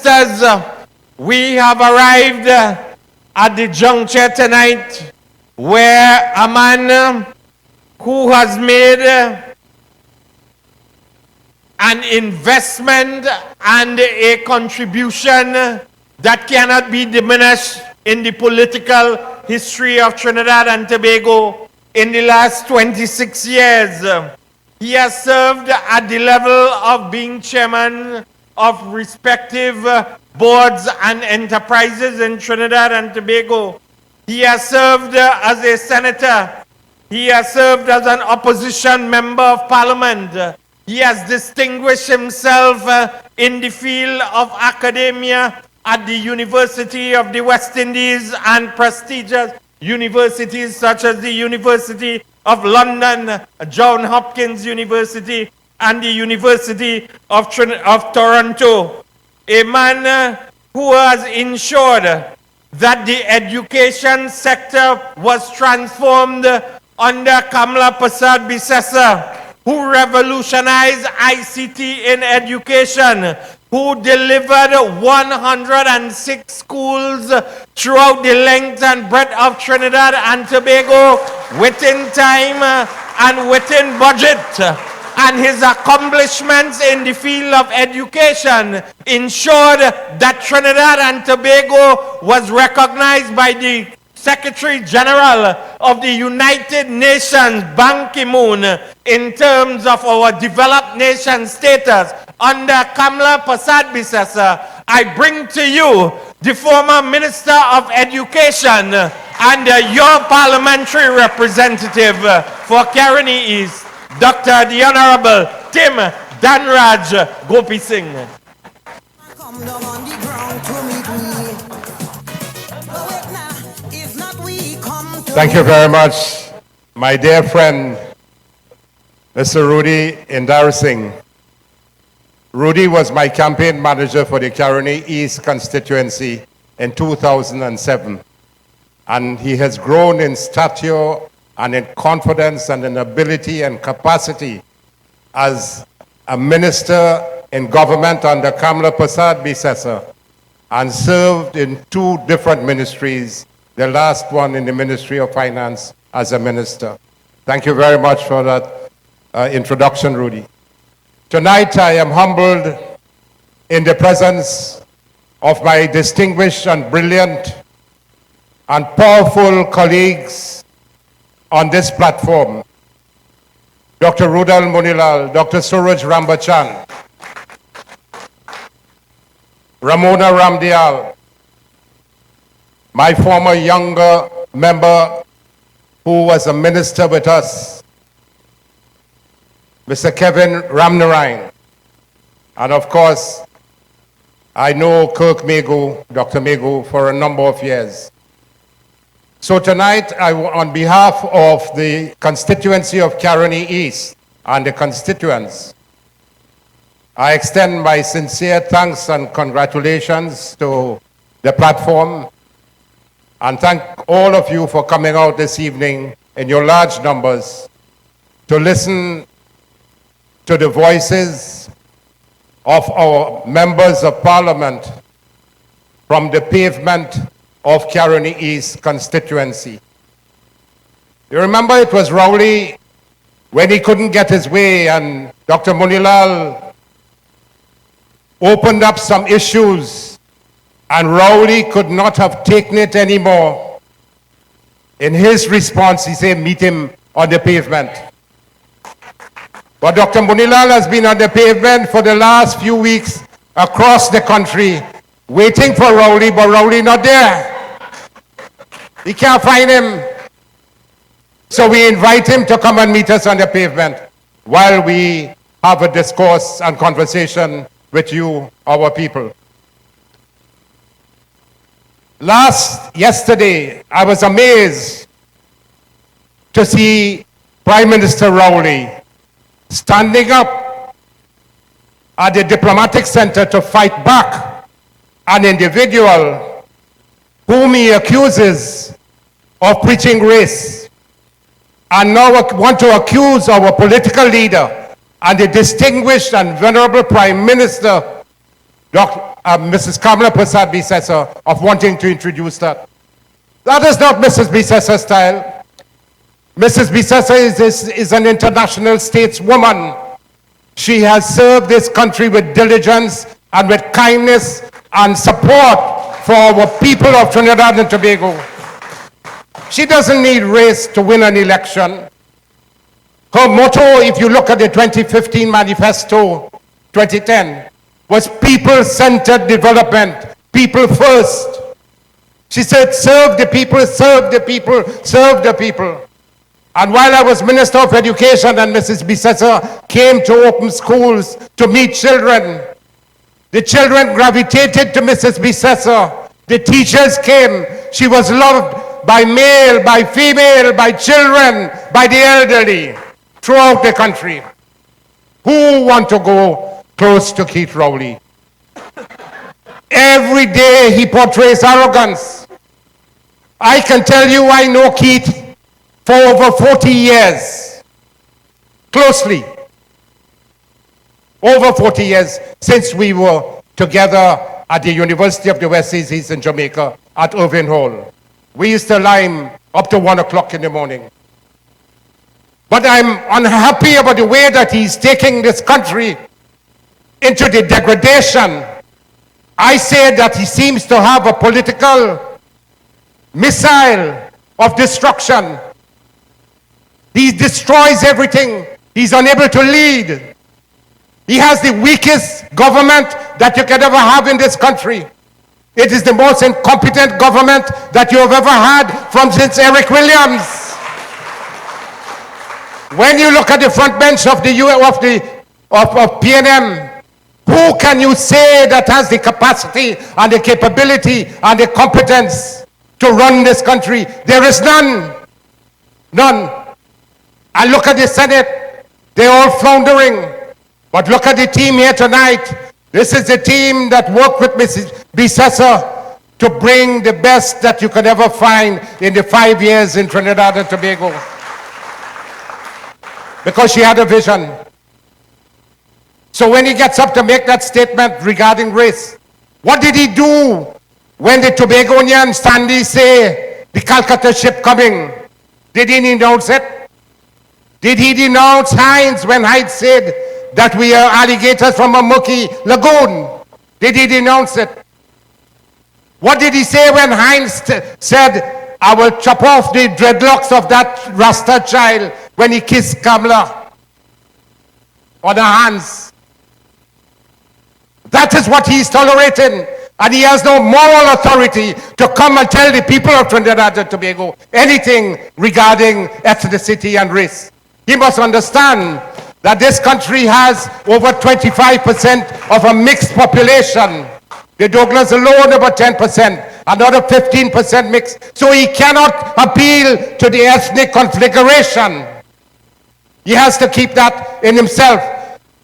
ministers, we have arrived at the juncture tonight where a man who has made an investment and a contribution that cannot be diminished in the political history of Trinidad and Tobago in the last 26 years. He has served at the level of being chairman of respective boards and enterprises in Trinidad and Tobago. He has served as a senator. He has served as an opposition member of parliament. He has distinguished himself in the field of academia at the University of the West Indies and prestigious universities such as the University of London, Johns Hopkins University, and the University of Toronto. A man who has ensured that the education sector was transformed under Kamla Prasad Bisesa, who revolutionized ICT in education, who delivered 106 schools throughout the length and breadth of Trinidad and Tobago within time and within budget. And his accomplishments in the field of education ensured that Trinidad and Tobago was recognized by the Secretary General of the United Nations, Ban Ki-moon, in terms of our developed nation status under Kamla Prasad Bisesa. I bring to you the former Minister of Education and your parliamentary representative for Caroni East, Dr. the Honorable Tim Danraj Gopeesingh. Thank you very much, my dear friend, Mr. Rudy Indarsingh. Rudy was my campaign manager for the Caroni East constituency in 2007. And he has grown in stature and in confidence and in ability and capacity as a minister in government under Kamla Prasad Bisesa and served in 2 different ministries, the last one in the Ministry of Finance as a minister. Thank you very much for that introduction, Rudy. Tonight I am humbled in the presence of my distinguished and brilliant and powerful colleagues on this platform. Dr. Rudal Munilal, Dr. Suraj Rambachan, Ramona Ramdial, my former younger member who was a minister with us, Mr. Kevin Ramnarine, and of course, I know Kirk Megu, Dr. Megu, for a number of years. So tonight, on behalf of the constituency of Caroni East and the constituents, I extend my sincere thanks and congratulations to the platform, and thank all of you for coming out this evening in your large numbers to listen to the voices of our members of parliament from the pavement of Caroni East constituency. You remember it was Rowley when he couldn't get his way, and Dr. Munilal opened up some issues and Rowley could not have taken it anymore. In his response, he said, meet him on the pavement. But Dr. Munilal has been on the pavement for the last few weeks across the country, waiting for Rowley, but Rowley not there. He can't find him. So we invite him to come and meet us on the pavement while we have a discourse and conversation with you, our people. Yesterday, I was amazed to see Prime Minister Rowley standing up at the diplomatic center to fight back an individual whom he accuses of preaching race, and now want to accuse our political leader and the distinguished and venerable Prime Minister, Mrs. Kamala Prasad Bisesa of wanting to introduce that. That is not Mrs. Bisesa's style. Mrs. Bisesa is an international stateswoman. She has served this country with diligence and with kindness and support for our people of Trinidad and Tobago. She doesn't need race to win an election. Her motto, if you look at the 2015 manifesto, 2010, was people-centered development, people first. She said, serve the people, serve the people, serve the people. And while I was Minister of Education and Mrs. Bisesa came to open schools to meet children, the children gravitated to Mrs. Bisesa. The teachers came. She was loved by male, by female, by children, by the elderly throughout the country. Who want to go close to Keith Rowley? Every day he portrays arrogance. I can tell you I know Keith for over 40 years, closely. Over 40 years since we were together at the University of the West Indies in Jamaica at Irving Hall. We used to lime up to 1 o'clock in the morning. But I'm unhappy about the way that he's taking this country into the degradation. I say that he seems to have a political missile of destruction. He destroys everything. He's unable to lead. He has the weakest government that you could ever have in this country. It is the most incompetent government that you have ever had since Eric Williams. When you look at the front bench of PNM, who can you say that has the capacity and the capability and the competence to run this country? There is none. None. And look at the Senate. They're all floundering. But look at the team here tonight. This is the team that worked with Mrs. Bisesa to bring the best that you could ever find in the 5 years in Trinidad and Tobago. Because she had a vision. So when he gets up to make that statement regarding race, what did he do when the Tobagonian Sandy say the Calcutta ship coming? Did he denounce it? Did he denounce Hines when Hines said that we are alligators from a murky lagoon? Did he denounce it? What did he say when Hines said, I will chop off the dreadlocks of that Rasta child when he kissed Kamala on her hands? That is what he is tolerating. And he has no moral authority to come and tell the people of Trinidad and Tobago anything regarding ethnicity and race. He must understand that this country has over 25% of a mixed population. The Douglas alone about 10%, another 15% mixed. So he cannot appeal to the ethnic configuration. He has to keep that in himself.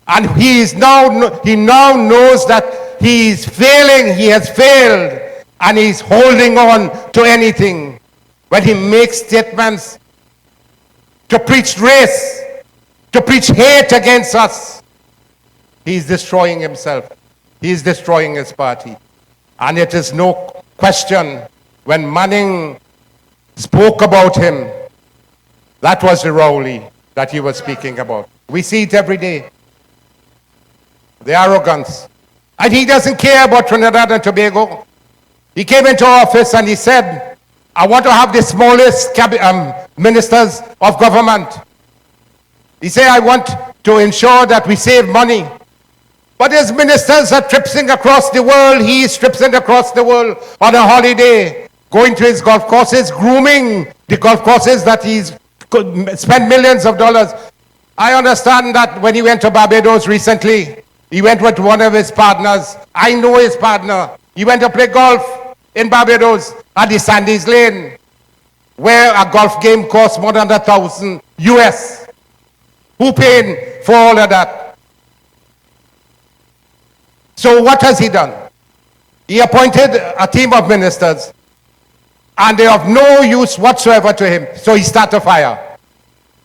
And he now knows that he is failing, he has failed, and he's holding on to anything. When he makes statements to preach race, to preach hate against us, he's destroying himself. He's destroying his party. And it is no question, when Manning spoke about him, that was the Rowley that he was speaking about. We see it every day. The arrogance. And he doesn't care about Trinidad and Tobago. He came into office and he said, I want to have the smallest ministers of government. He said, I want to ensure that we save money. But his ministers are tripping across the world. He is tripping across the world on a holiday, going to his golf courses, grooming the golf courses that he's spent millions of dollars. I understand that when he went to Barbados recently, he went with one of his partners. I know his partner. He went to play golf in Barbados at the Sandys Lane, where a golf game costs more than $1,000 US. Who paid for all of that? So what has he done? He appointed a team of ministers, and they have no use whatsoever to him. So he started a fire.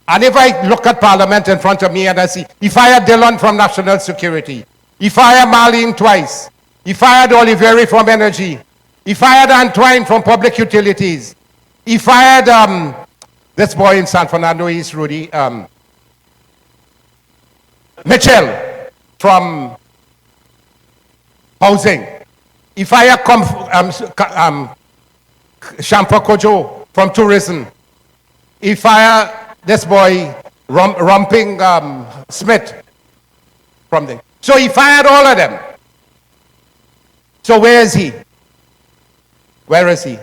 And if I look at Parliament in front of me and I see, he fired Dillon from National Security. He fired Marlene twice. He fired Oliveri from energy. He fired Antoine from public utilities. He fired this boy in San Fernando East, Rudy, Mitchell from housing. He fired Shampa Kojo from tourism. He fired this boy, Rumping Smith from there. So he fired all of them. So where is he? Where is he?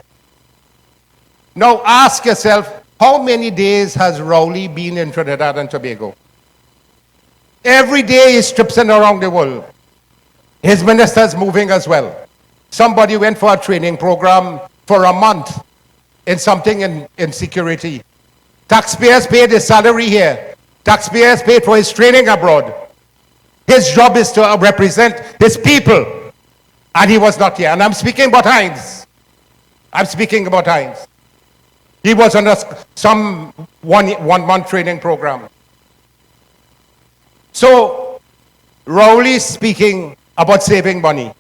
Now ask yourself, how many days has Rowley been in Trinidad and Tobago? Every day he's tripping around the world. His minister's moving as well. Somebody went for a training program for a month in something in security. Taxpayers paid his salary here. Taxpayers paid for his training abroad. His job is to represent his people. And he was not here. And I'm speaking about Hines. I'm speaking about Hines. He was on some one-month training program. So, Rowley's speaking about saving money.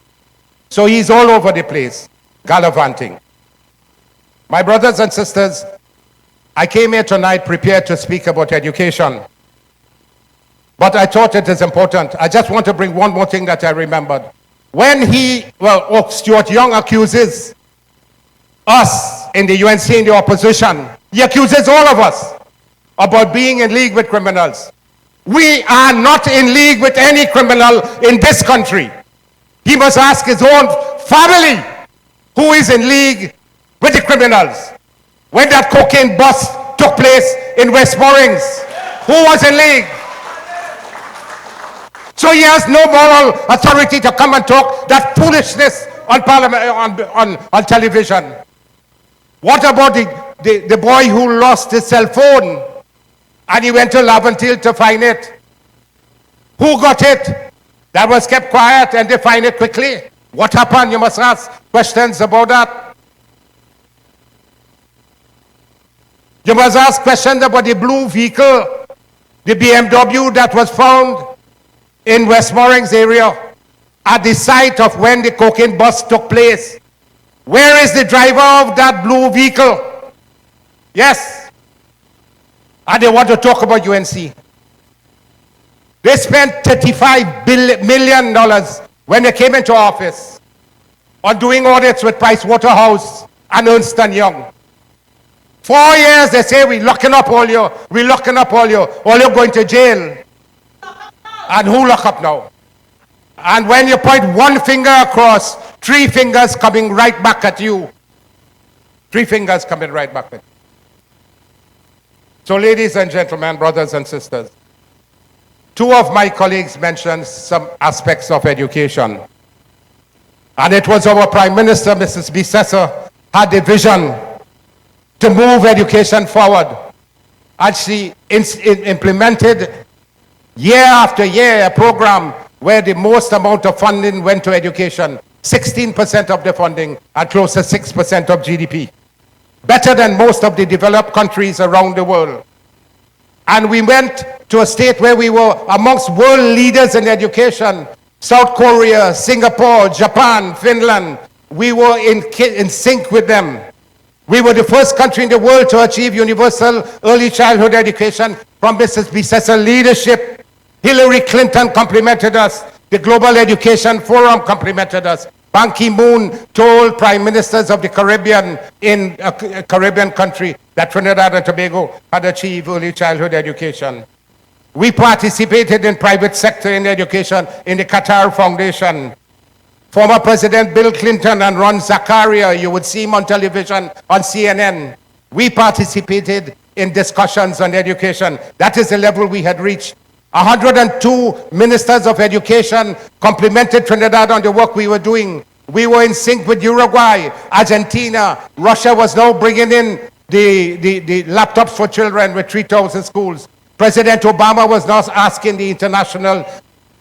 So he's all over the place, gallivanting. My brothers and sisters, I came here tonight prepared to speak about education. But I thought it is important. I just want to bring one more thing that I remembered. When Stuart Young accuses us in the UNC, in the opposition, he accuses all of us about being in league with criminals. We are not in league with any criminal in this country. He must ask his own family who is in league with the criminals. When that cocaine bust took place in West Morings, who was in league? So he has no moral authority to come and talk that foolishness on parliament, on television. What about the boy who lost his cell phone and he went to Laventille to find it? Who got it? That was kept quiet and they find it quickly. What happened? You must ask questions about that. You must ask questions about the blue vehicle, the BMW that was found in West Morings area at the site of when the cocaine bust took place. Where is the driver of that blue vehicle? Yes. And they want to talk about UNC. They spent $35 million when they came into office on doing audits with Price Waterhouse and Ernst & Young. 4 years they say, we're locking up all you, all you're going to jail. And who lock up now? And when you point one finger across, 3 fingers coming right back at you. 3 fingers coming right back at you. So ladies and gentlemen, brothers and sisters, 2 of my colleagues mentioned some aspects of education. And it was our Prime Minister, Mrs. Bissessar, had the vision to move education forward. And she implemented year after year a program where the most amount of funding went to education. 16% of the funding and close to 6% of GDP. Better than most of the developed countries around the world. And we went to a state where we were amongst world leaders in education. South Korea, Singapore, Japan, Finland. We were in sync with them. We were the first country in the world to achieve universal early childhood education from Mrs. Bissessar's leadership. Hillary Clinton complimented us. The Global Education Forum complimented us. Ban Ki-moon told prime ministers of the Caribbean in a Caribbean country that Trinidad and Tobago had achieved early childhood education. We participated in private sector in education in the Qatar Foundation. Former President Bill Clinton and Ron Zakaria, you would see him on television on CNN. We participated in discussions on education. That is the level we had reached. 102 ministers of education complimented Trinidad on the work we were doing. We were in sync with Uruguay, Argentina. Russia was now bringing in the laptops for children with 3,000 schools. President Obama was now asking the international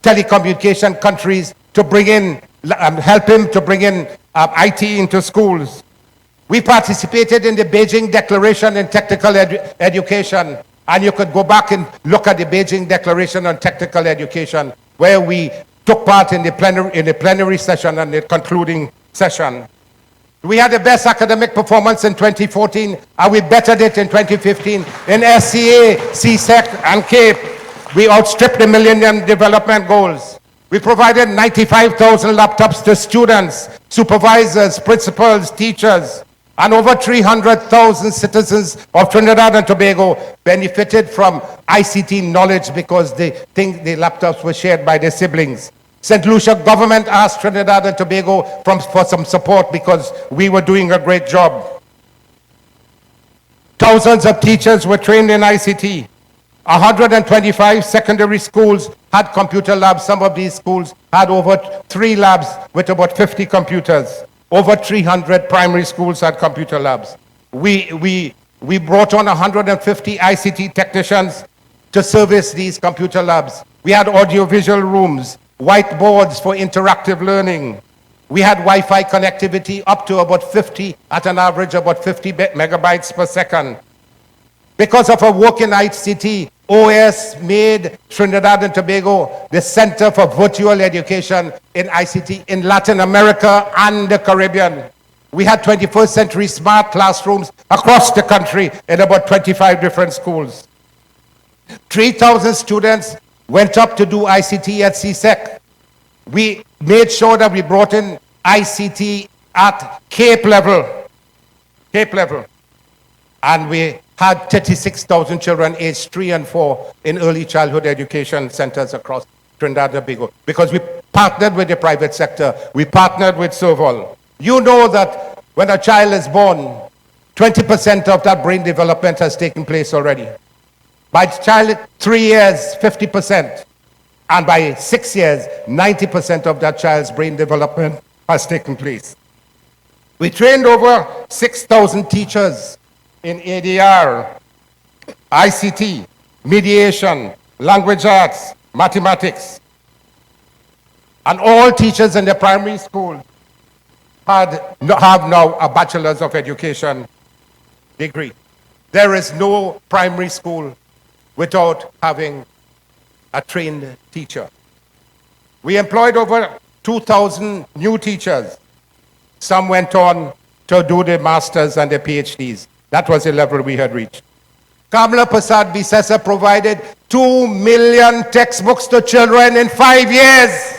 telecommunication countries to bring in, help him to bring in IT into schools. We participated in the Beijing Declaration in Technical Education. And you could go back and look at the Beijing Declaration on Technical Education, where we took part in the plenary session and the concluding session. We had the best academic performance in 2014, and we bettered it in 2015 in SCA, CSEC, and CAPE. We outstripped the Millennium Development Goals. We provided 95,000 laptops to students, supervisors, principals, teachers, and over 300,000 citizens of Trinidad and Tobago benefited from ICT knowledge because they think the laptops were shared by their siblings. St. Lucia government asked Trinidad and Tobago for some support because we were doing a great job. Thousands of teachers were trained in ICT. 125 secondary schools had computer labs. Some of these schools had over 3 labs with about 50 computers. Over 300 primary schools had computer labs. We brought on 150 ICT technicians to service these computer labs. We had audiovisual rooms, whiteboards for interactive learning. We had Wi-Fi connectivity up to about 50, at an average about 50 megabytes per second. Because of our work in ICT, OS made Trinidad and Tobago the center for virtual education in ICT in Latin America and the Caribbean. We had 21st century smart classrooms across the country in about 25 different schools. 3,000 students went up to do ICT at CSEC. We made sure that we brought in ICT at CAPE level. CAPE level. And we had 36,000 children aged 3 and 4 in early childhood education centers across Trinidad and Tobago because we partnered with the private sector. We partnered with Serval. You know that when a child is born, 20% of that brain development has taken place already. By child 3 years, 50%. And by 6 years, 90% of that child's brain development has taken place. We trained over 6,000 teachers in ADR, ICT, mediation, language arts, mathematics. And all teachers in the primary school have now a Bachelor's of Education degree. There is no primary school without having a trained teacher. We employed over 2,000 new teachers. Some went on to do the masters and the PhDs. That was the level we had reached. Kamala Prasad Bisesa provided 2 million textbooks to children in 5 years.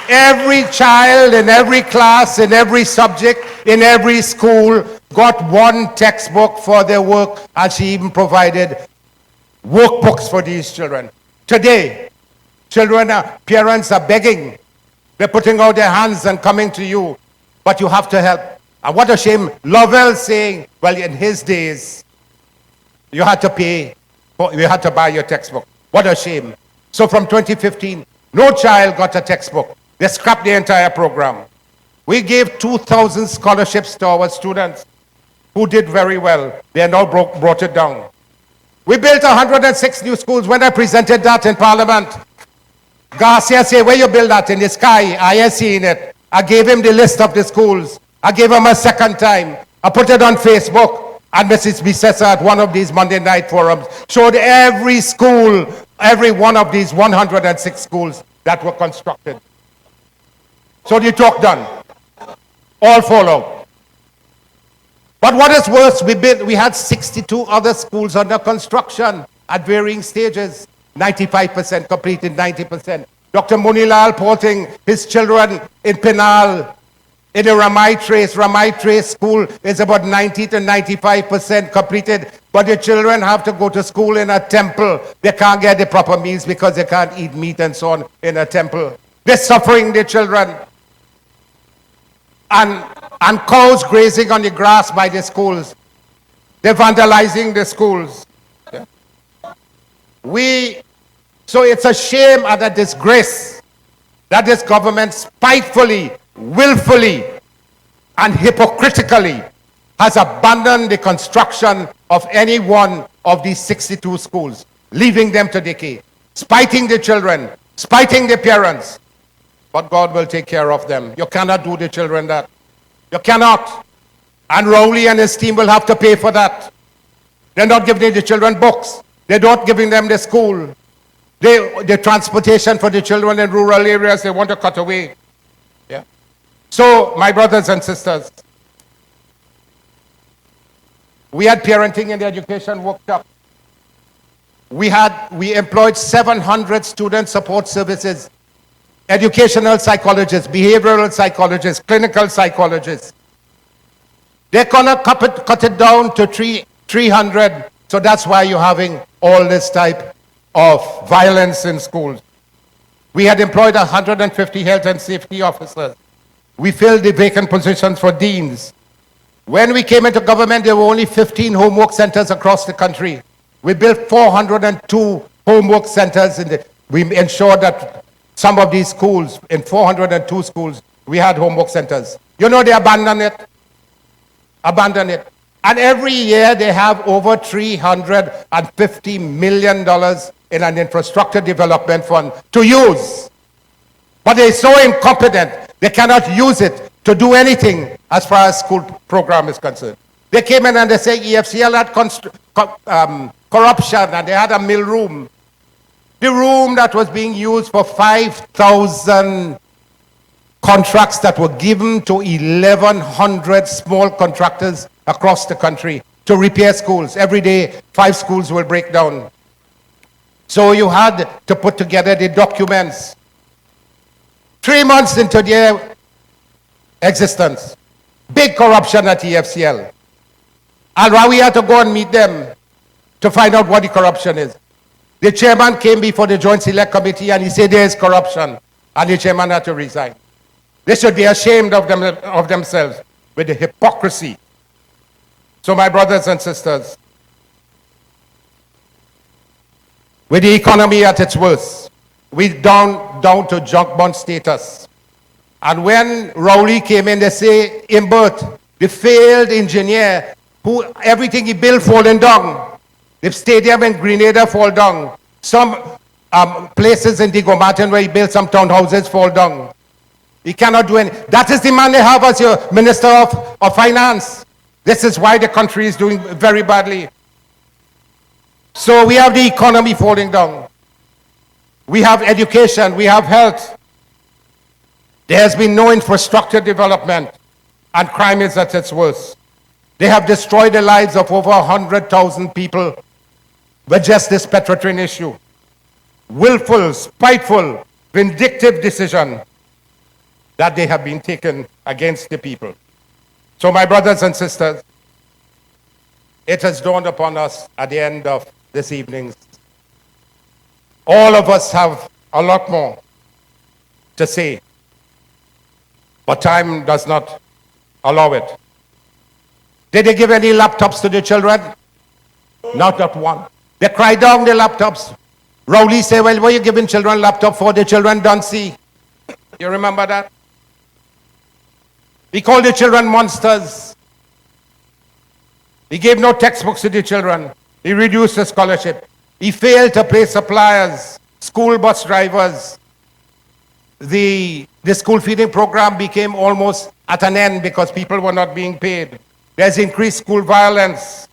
Every child in every class, in every subject, in every school got 1 textbook for their work, and she even provided workbooks for these children. Today, parents are begging. They're putting out their hands and coming to you, but you have to help. And what a shame, Lovell saying, well, in his days, you had to pay, you had to buy your textbook. What a shame. So from 2015, no child got a textbook. They scrapped the entire program. We gave 2,000 scholarships to our students who did very well. They now brought it down. We built 106 new schools. When I presented that in Parliament, Garcia said, where you build that? In the sky. I ain't seen it. I gave him the list of the schools. I gave him a second time. I put it on Facebook. And Mrs. Bisesa at one of these Monday night forums showed every school, every one of these 106 schools that were constructed. So the talk done. All follow. But what is worse, we had 62 other schools under construction at varying stages. 95% completed, 90%. Dr. Munilal porting his children in Penal, in the Ramai Trace school is about 90 to 95% completed, but the children have to go to school in a temple. They can't get the proper meals because they can't eat meat and so on in a temple. They're suffering, the children. And cows grazing on the grass by the schools. They're vandalizing the schools. Yeah. So it's a shame and a disgrace that this government spitefully, willfully, and hypocritically has abandoned the construction of any one of these 62 schools, leaving them to decay, spiting the children, spiting the parents. But God will take care of them. You cannot do the children that. You cannot. And Rowley and his team will have to pay for that. They're not giving the children books. They're not giving them the school. The transportation for the children in rural areas, they want to cut away. Yeah. So, my brothers and sisters, we had parenting and education workshop. We employed 700 student support services, educational psychologists, behavioral psychologists, clinical psychologists. They're gonna cut it down to 300. So that's why you're having all this type of violence in schools. We had employed 150 health and safety officers. We filled the vacant positions for deans. When we came into government, there were only 15 homework centers across the country. We built 402 homework centers. We ensured that some of these schools, in 402 schools, we had homework centers. You know, they abandoned it. Abandoned it. And every year they have over $350 million in an infrastructure development fund to use. But they're so incompetent, they cannot use it to do anything as far as school program is concerned. They came in and they say EFCL had corruption, and they had a mill room. The room that was being used for 5,000 contracts that were given to 1,100 small contractors across the country to repair schools. Every day, 5 schools will break down. So you had to put together the documents. 3 months into their existence, big corruption at EFCL. And we had to go and meet them to find out what the corruption is. The chairman came before the Joint Select Committee and he said there is corruption, and the chairman had to resign. They should be ashamed of themselves with the hypocrisy. So my brothers and sisters, with the economy at its worst, we're down to junk bond status. And when Rowley came in, they say, Imbert, the failed engineer, who everything he built falling down. The stadium in Grenada fall down. Some places in Diego Martin where he built some townhouses fall down. He cannot do any. That is the man they have as your Minister of Finance. This is why the country is doing very badly. So we have the economy falling down. We have education, we have health. There has been no infrastructure development, and crime is at its worst. They have destroyed the lives of over 100,000 people with just this Petrotrin issue. Willful, spiteful, vindictive decision that they have been taken against the people. So my brothers and sisters, it has dawned upon us at the end of this evening. All of us have a lot more to say, but time does not allow it. Did they give any laptops to the children? Not one. They cried down the laptops. Rowley said, well, what are you giving children laptop for? The children don't see. You remember that? He called the children monsters. He gave no textbooks to the children. He reduced the scholarship. He failed to pay suppliers, school bus drivers. The school feeding program became almost at an end because people were not being paid. There's increased school violence.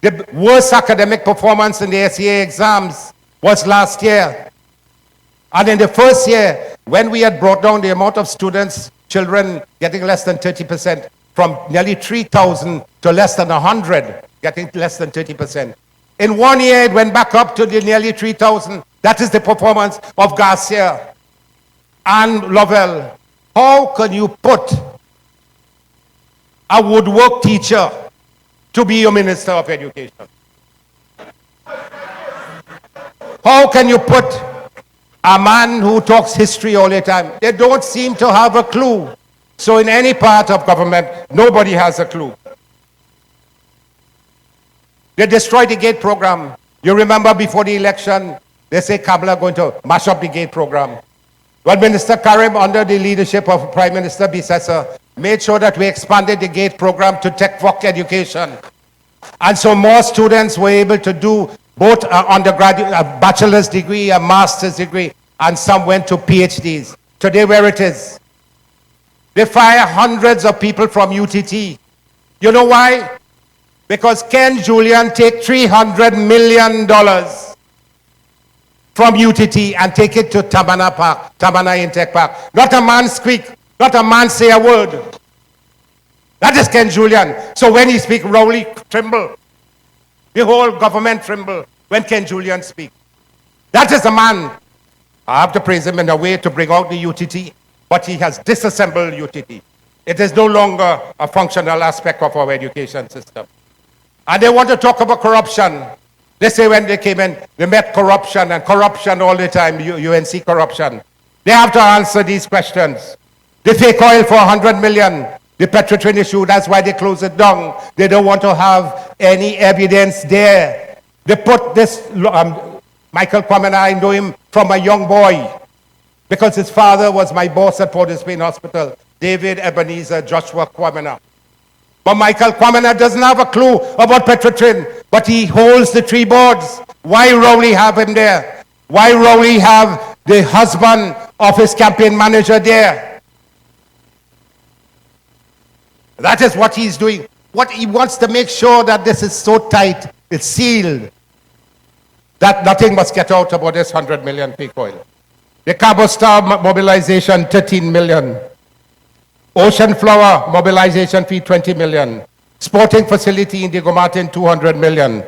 The worst academic performance in the SEA exams was last year. And in the first year, when we had brought down the amount of students, children getting less than 30%, from nearly 3,000 to less than 100, getting less than 30%. In 1 year, it went back up to the nearly 3,000. That is the performance of Garcia and Lovell. How can you put a woodwork teacher to be your Minister of Education? How can you put a man who talks history all the time? They don't seem to have a clue. So in any part of government, nobody has a clue. They destroyed the GATE program. You remember before the election, they say Kabla are going to mash up the GATE program. Well, Minister Karim, under the leadership of Prime Minister Bissessa, made sure that we expanded the GATE program to tech-voc education. And so more students were able to do both undergraduate, a bachelor's degree, a master's degree, and some went to PhDs. Today, where it is. They fire hundreds of people from UTT. You know why? Because Ken Julian take $300 million from UTT and take it to Tamana Park, Tamana Intech Park. Not a man squeak, not a man say a word. That is Ken Julian. So when he speak, Rowley tremble. The whole government tremble when Ken Julian speak. That is the man. I have to praise him in a way to bring out the UTT, but he has disassembled UTT. It is no longer a functional aspect of our education system. And they want to talk about corruption. They say when they came in, they met corruption and corruption all the time, UNC corruption. They have to answer these questions. The fake oil for 100 million, the Petrotrin issue, that's why they closed it down. They don't want to have any evidence there. They put this, Michael Kwame, I know him from a young boy because his father was my boss at Port of Spain Hospital, David Ebenezer Joshua Kwame. But Michael Kwame doesn't have a clue about Petrotrin, but he holds the three boards. Why Rowley have him there? Why Rowley have the husband of his campaign manager there? That is what he's doing. What he wants to make sure that this is so tight, it's sealed, that nothing must get out about this 100 million peak oil. The Cabo Star mobilization, 13 million. Ocean Flower mobilization fee, 20 million. Sporting facility in Diego Martin, 200 million.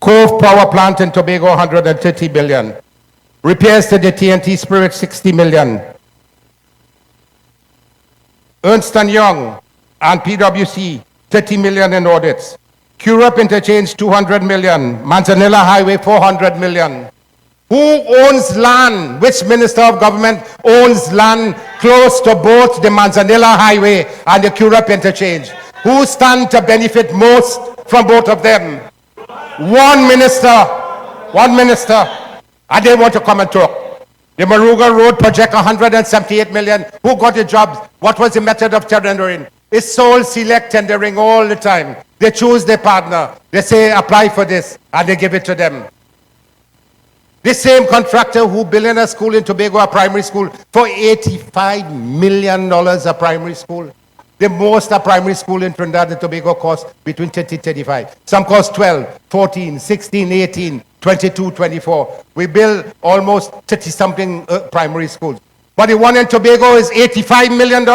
Cove Power Plant in Tobago, 130 million. Repairs to the TNT Spirit, 60 million. Ernst & Young and PwC, 30 million in audits. Curup Interchange, 200 million. Manzanilla Highway, 400 million. Who owns land? Which minister of government owns land close to both the Manzanilla Highway and the Curup Interchange? Who stand to benefit most from both of them? One minister, and they want to come and talk. The Maruga Road project, 178 million. Who got the jobs? What was the method of tendering? It's sole select tendering all the time. They choose their partner. They say, apply for this, and they give it to them. The same contractor who built a school in Tobago, a primary school, for $85 million a primary school. The most a primary school in Trinidad and Tobago costs between 30 and 35. Some cost 12, 14, 16, 18, 22, 24. We build almost 30-something primary schools. But the one in Tobago is $85 million.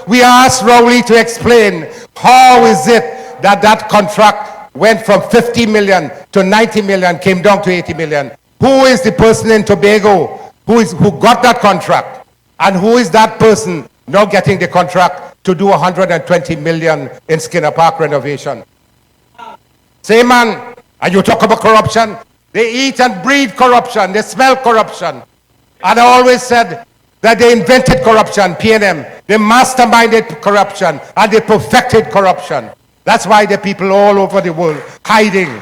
We asked Rowley to explain how is it that that contract went from 50 million to 90 million, came down to 80 million. Who is the person in Tobago who got that contract? And who is that person now getting the contract to do 120 million in Skinner Park renovation? Say, man, and you talk about corruption? They eat and breathe corruption. They smell corruption. And I always said that they invented corruption, P&M. They masterminded corruption and they perfected corruption. That's why the people all over the world hiding.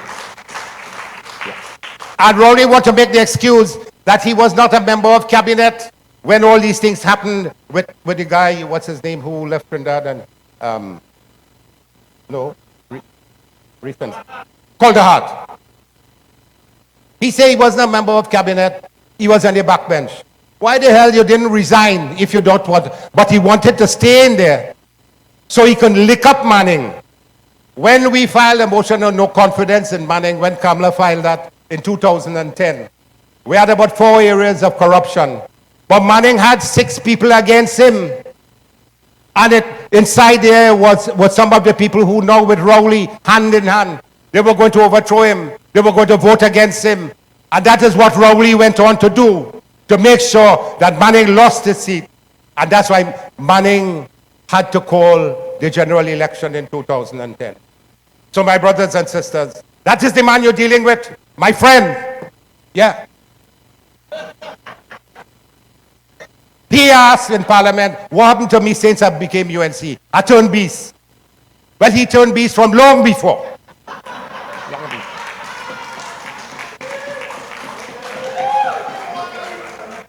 And Rowley want to make the excuse that he was not a member of cabinet when all these things happened with the guy, what's his name, who left Trinidad and, recent, Calderhart. He said he wasn't a member of cabinet, he was on the backbench. Why the hell you didn't resign if you don't want, but he wanted to stay in there so he can lick up Manning. When we filed a motion of no confidence in Manning, when Kamala filed that, in 2010. We had about 4 areas of corruption. But Manning had 6 people against him. And inside there was some of the people who now with Rowley, hand in hand. They were going to overthrow him. They were going to vote against him. And that is what Rowley went on to do, to make sure that Manning lost his seat. And that's why Manning had to call the general election in 2010. So my brothers and sisters, that is the man you're dealing with. My friend, yeah. He asked in Parliament, what happened to me since I became UNC? I turned beast. Well, he turned beast from long before.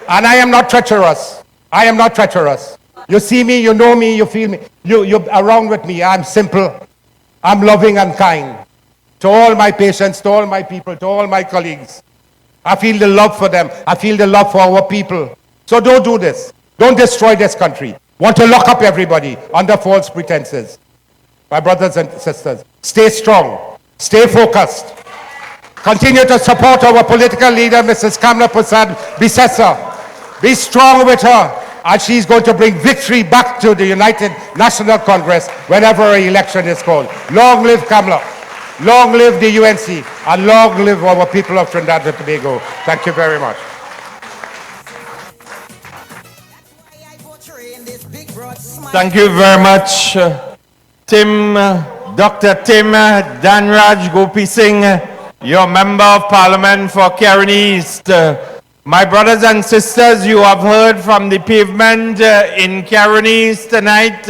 And I am not treacherous. I am not treacherous. You see me, you know me, you feel me. You're around with me. I'm simple. I'm loving and kind. To all my patients, to all my people, to all my colleagues. I feel the love for them. I feel the love for our people. So don't do this. Don't destroy this country. Want to lock up everybody under false pretenses. My brothers and sisters, stay strong. Stay focused. Continue to support our political leader, Mrs. Kamla Prasad Bisesa. Be strong with her, and she's going to bring victory back to the United National Congress whenever an election is called. Long live Kamla. Long live the UNC, and long live our people of Trinidad and Tobago. Thank you very much. Thank you very much, Dr. Tim Danraj Gopeesingh, your Member of Parliament for Caroni East. My brothers and sisters, you have heard from the pavement in Caroni East tonight.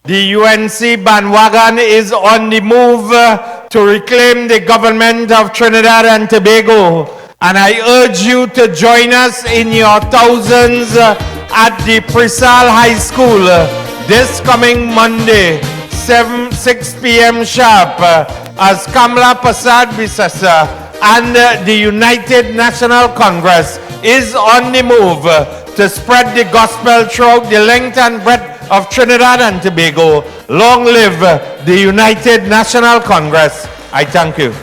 The UNC bandwagon is on the move to reclaim the government of Trinidad and Tobago. And I urge you to join us in your thousands at the Presal High School this coming Monday, 6 p.m. sharp, as Kamla Prasad Bisesa and the United National Congress is on the move to spread the gospel throughout the length and breadth of Trinidad and Tobago. Long live the United National Congress. I thank you.